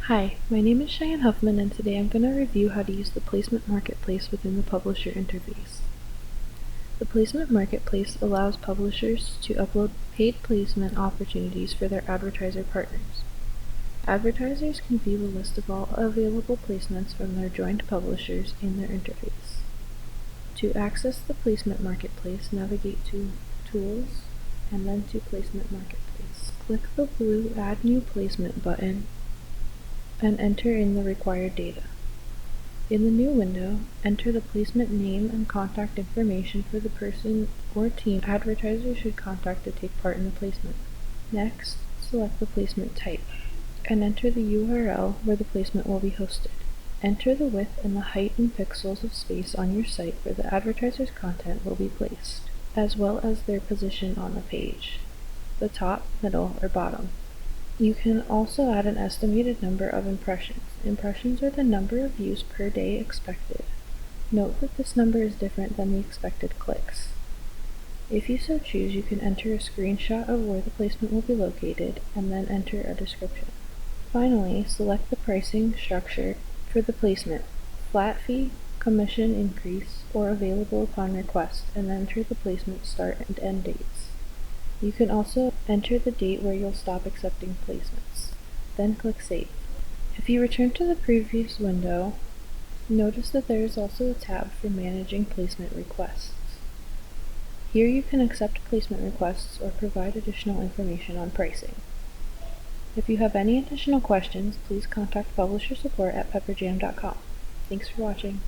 Hi, my name is Cheyenne Huffman, and today I'm going to review how to use the Placement Marketplace within the Publisher interface. The Placement Marketplace allows publishers to upload paid placement opportunities for their advertiser partners. Advertisers can view a list of all available placements from their joined publishers in their interface. To access the Placement Marketplace, navigate to Tools and then to Placement Marketplace. Click the blue Add New Placement button and enter in the required data. In the new window, enter the placement name and contact information for the person or team advertisers should contact to take part in the placement. Next, select the placement type and enter the URL where the placement will be hosted. Enter the width and the height in pixels of space on your site where the advertiser's content will be placed, as well as their position on the page, the top, middle, or bottom. You can also add an estimated number of impressions. Impressions are the number of views per day expected. Note that this number is different than the expected clicks. If you so choose, you can enter a screenshot of where the placement will be located and then enter a description. Finally, select the pricing structure for the placement, flat fee, commission increase, or available upon request, and enter the placement start and end dates. You can also enter the date where you'll stop accepting placements. Then click Save. If you return to the previous window, notice that there is also a tab for managing placement requests. Here you can accept placement requests or provide additional information on pricing. If you have any additional questions, please contact publisher support at pepperjam.com. Thanks for watching.